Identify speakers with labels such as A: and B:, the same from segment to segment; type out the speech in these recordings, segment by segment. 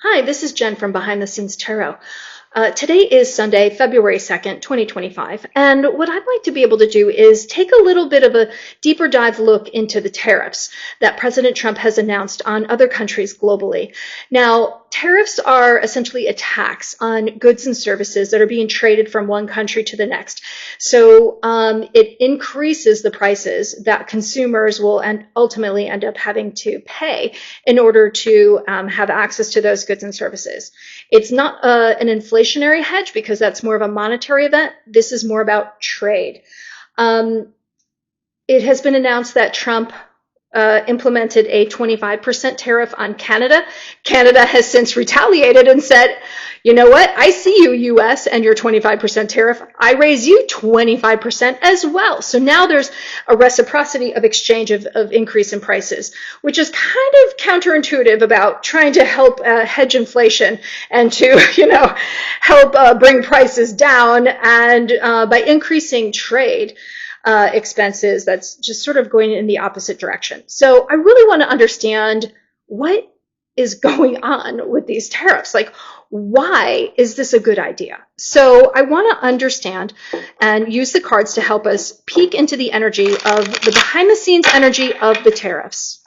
A: Hi, this is Jen from Behind the Scenes Tarot. Today is Sunday, February 2nd, 2025, and what I'd like to be able to do is take a little bit of a deeper dive look into the tariffs that President Trump has announced on other countries globally. Now, tariffs are essentially a tax on goods and services that are being traded from one country to the next. So it increases the prices that consumers will ultimately end up having to pay in order to have access to those goods and services. It's not an inflationary hedge because that's more of a monetary event. This is more about trade. It has been announced that Trump implemented a 25% tariff on Canada. Canada has since retaliated and said, you know what? I see you, US, and your 25% tariff. I raise you 25% as well. So now there's a reciprocity of exchange of increase in prices, which is kind of counterintuitive about trying to help hedge inflation and to, help bring prices down. And by increasing trade, expenses, that's just sort of going in the opposite direction. So I really want to understand what is going on with these tariffs. Like, why is this a good idea? So I want to understand and use the cards to help us peek into the energy of the behind the scenes energy of the tariffs.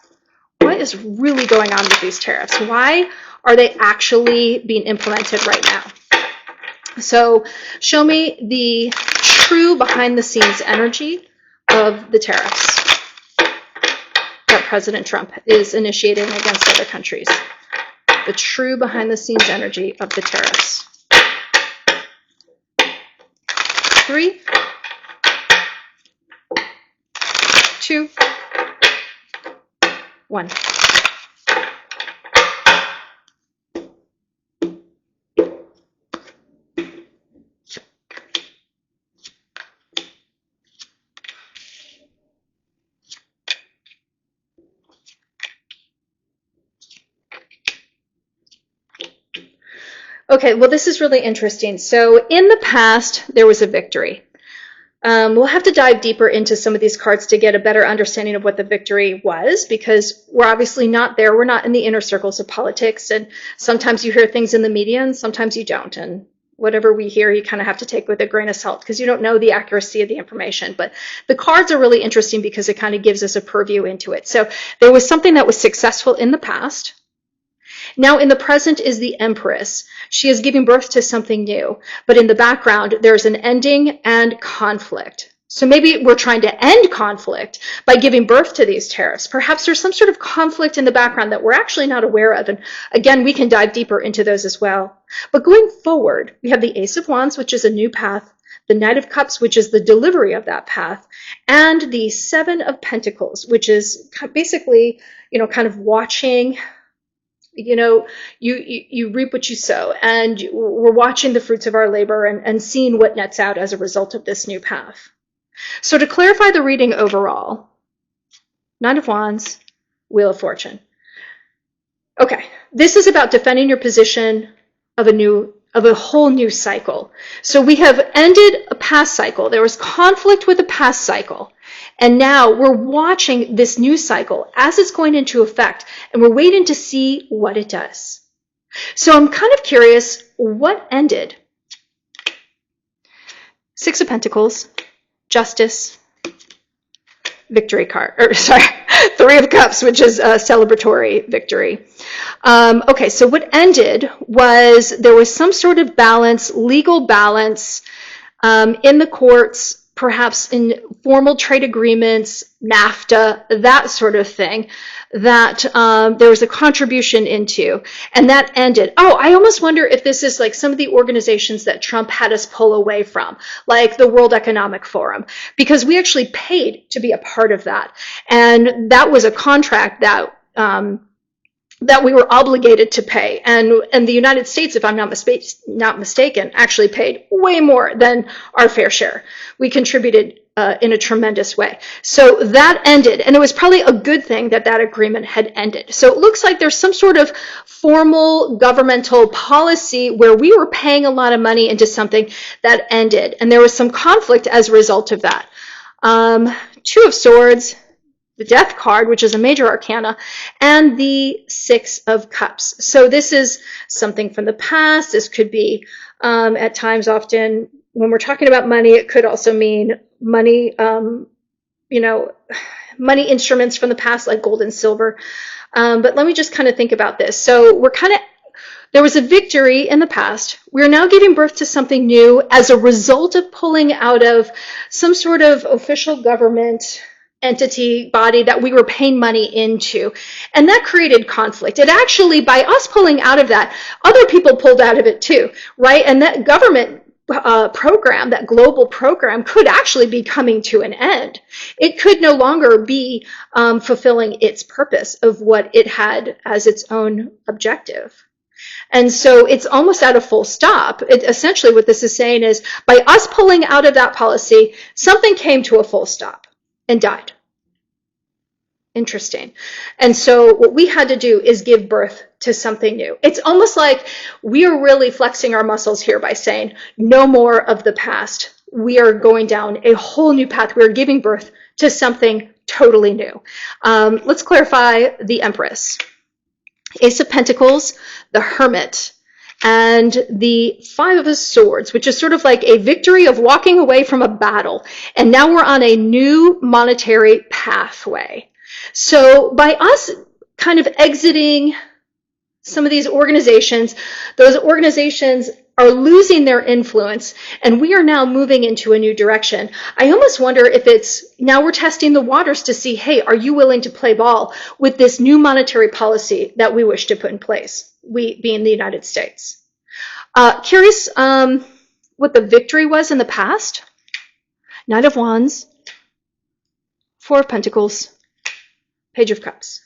A: What is really going on with these tariffs? Why are they actually being implemented right now? So show me the true behind the scenes energy of the tariffs that President Trump is initiating against other countries. The true behind the scenes energy of the tariffs. 3, 2, 1. Okay, well, this is really interesting. So in the past, there was a victory. We'll have to dive deeper into some of these cards to get a better understanding of what the victory was, because we're obviously not there. We're not in the inner circles of politics, and sometimes you hear things in the media and sometimes you don't. And whatever we hear, you kind of have to take with a grain of salt because you don't know the accuracy of the information. But the cards are really interesting because it kind of gives us a purview into it. So there was something that was successful in the past. Now in the present is the Empress. She is giving birth to something new, but in the background there's an ending and conflict. So maybe we're trying to end conflict by giving birth to these tariffs. Perhaps there's some sort of conflict in the background that we're actually not aware of. And again, we can dive deeper into those as well. But going forward, we have the Ace of Wands, which is a new path, the Knight of Cups, which is the delivery of that path, and the Seven of Pentacles, which is basically, kind of watching. You reap what you sow, and we're watching the fruits of our labor and seeing what nets out as a result of this new path. So to clarify the reading overall, Knight of Wands, Wheel of Fortune. Okay, this is about defending your position of a whole new cycle. So we have ended a past cycle. There was conflict with the past cycle. And now we're watching this new cycle as it's going into effect, and we're waiting to see what it does. So I'm kind of curious, what ended? Six of Pentacles, Justice, Victory card, Three of Cups, which is a celebratory victory. Okay, so what ended was there was some sort of balance, legal balance in the courts, perhaps in formal trade agreements, NAFTA, that sort of thing, that there was a contribution into, and that ended. Oh, I almost wonder if this is like some of the organizations that Trump had us pull away from, like the World Economic Forum, because we actually paid to be a part of that. And that was a contract that we were obligated to pay. And the United States, if I'm not mistaken, actually paid way more than our fair share. We contributed in a tremendous way. So that ended, and it was probably a good thing that that agreement had ended. So it looks like there's some sort of formal governmental policy where we were paying a lot of money into something that ended, and there was some conflict as a result of that. Two of Swords, the Death card, which is a major arcana, and the Six of Cups. So this is something from the past. This could be, at times, often, when we're talking about money, it could also mean money, money instruments from the past, like gold and silver. But let me just kind of think about this. So there was a victory in the past. We're now giving birth to something new as a result of pulling out of some sort of official government entity, body that we were paying money into. And that created conflict. It actually, by us pulling out of that, other people pulled out of it too, right? And that government program, that global program, could actually be coming to an end. It could no longer be fulfilling its purpose of what it had as its own objective. And so it's almost at a full stop. Essentially what this is saying is, by us pulling out of that policy, something came to a full stop and died. Interesting. And so what we had to do is give birth to something new. It's almost like we are really flexing our muscles here by saying, no more of the past. We are going down a whole new path. We are giving birth to something totally new. Let's clarify the Empress. Ace of Pentacles, the Hermit, and the Five of Swords, which is sort of like a victory of walking away from a battle. And now we're on a new monetary pathway. So by us kind of exiting some of these organizations, those organizations are losing their influence, and we are now moving into a new direction. I almost wonder if it's, now we're testing the waters to see, hey, are you willing to play ball with this new monetary policy that we wish to put in place, we being the United States? Curious what the victory was in the past. Knight of Wands, Four of Pentacles, Page of Cups.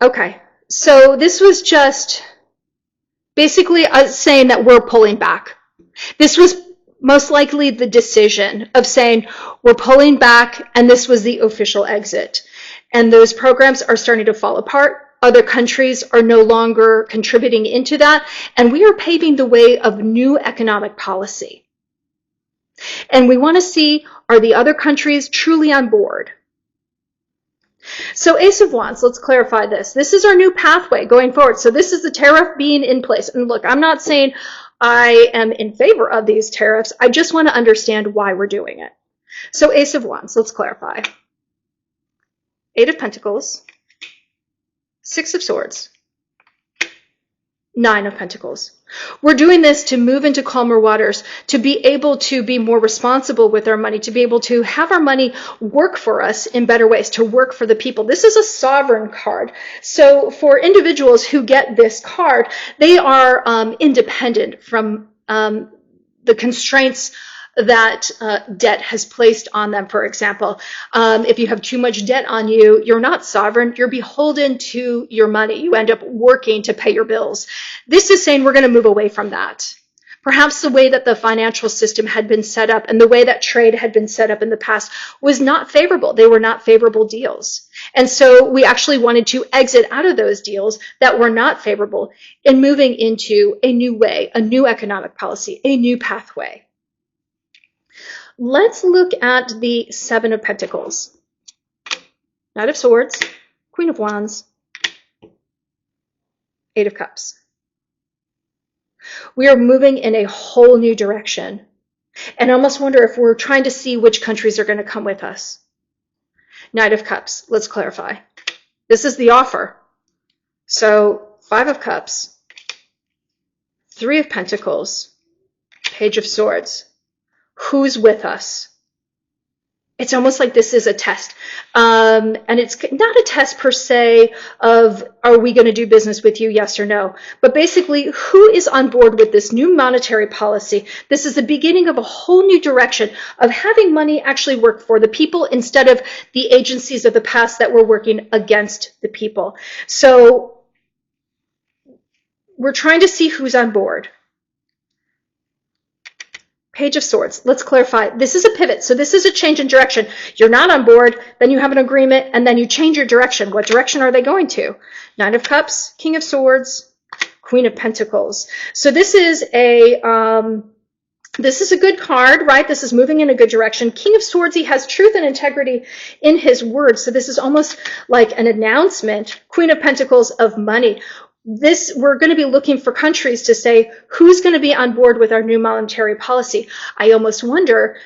A: Okay, so this was just basically us saying that we're pulling back. This was most likely the decision of saying we're pulling back, and this was the official exit. And those programs are starting to fall apart. Other countries are no longer contributing into that, and we are paving the way of new economic policy. And we want to see, are the other countries truly on board? So Ace of Wands, let's clarify this. This is our new pathway going forward. So this is the tariff being in place. And look, I'm not saying I am in favor of these tariffs. I just want to understand why we're doing it. So Ace of Wands, let's clarify. Eight of Pentacles, Six of Swords, Nine of Pentacles. We're doing this to move into calmer waters, to be able to be more responsible with our money, to be able to have our money work for us in better ways, to work for the people. This is a sovereign card. So for individuals who get this card, they are independent from the constraints that debt has placed on them. For example, if you have too much debt on you, you're not sovereign, you're beholden to your money. You end up working to pay your bills. This is saying we're going to move away from that. Perhaps the way that the financial system had been set up and the way that trade had been set up in the past was not favorable. They were not favorable deals. And so we actually wanted to exit out of those deals that were not favorable and moving into a new way, a new economic policy, a new pathway. Let's look at the Seven of Pentacles. Knight of Swords, Queen of Wands, Eight of Cups. We are moving in a whole new direction. And I almost wonder if we're trying to see which countries are going to come with us. Knight of Cups, let's clarify. This is the offer. So Five of Cups, Three of Pentacles, Page of Swords. Who's with us? It's almost like this is a test. And it's not a test per se of, are we going to do business with you, yes or no? But basically, who is on board with this new monetary policy? This is the beginning of a whole new direction of having money actually work for the people instead of the agencies of the past that were working against the people. So we're trying to see who's on board. Page of Swords. Let's clarify. This is a pivot. So this is a change in direction. You're not on board, then you have an agreement, and then you change your direction. What direction are they going to? Nine of Cups, King of Swords, Queen of Pentacles. So this is a This is a good card, right? This is moving in a good direction. King of Swords, he has truth and integrity in his words. So this is almost like an announcement. Queen of Pentacles of money. We're going to be looking for countries to say, who's going to be on board with our new monetary policy? I almost wonder,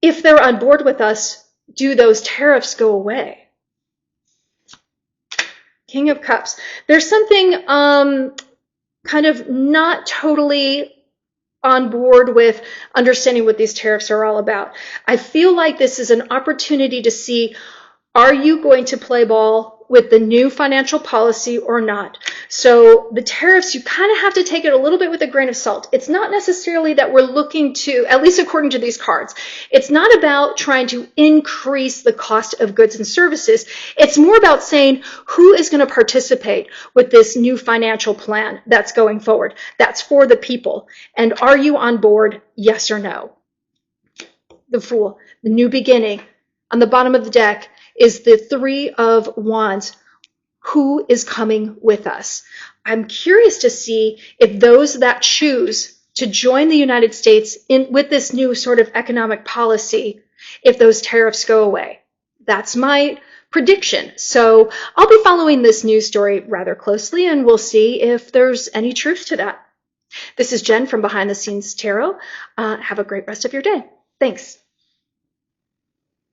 A: if they're on board with us, do those tariffs go away? King of Cups. There's something kind of not totally on board with understanding what these tariffs are all about. I feel like this is an opportunity to see, are you going to play ball with the new financial policy or not? So the tariffs, you kind of have to take it a little bit with a grain of salt. It's not necessarily that we're looking to, at least according to these cards, it's not about trying to increase the cost of goods and services. It's more about saying who is going to participate with this new financial plan that's going forward. That's for the people. And are you on board? Yes or no? The Fool, the new beginning. On the bottom of the deck is the Three of Wands. Who is coming with us? I'm curious to see if those that choose to join the United States with this new sort of economic policy, if those tariffs go away. That's my prediction. So I'll be following this news story rather closely, and we'll see if there's any truth to that. This is Jen from Behind the Scenes Tarot. Have a great rest of your day. Thanks.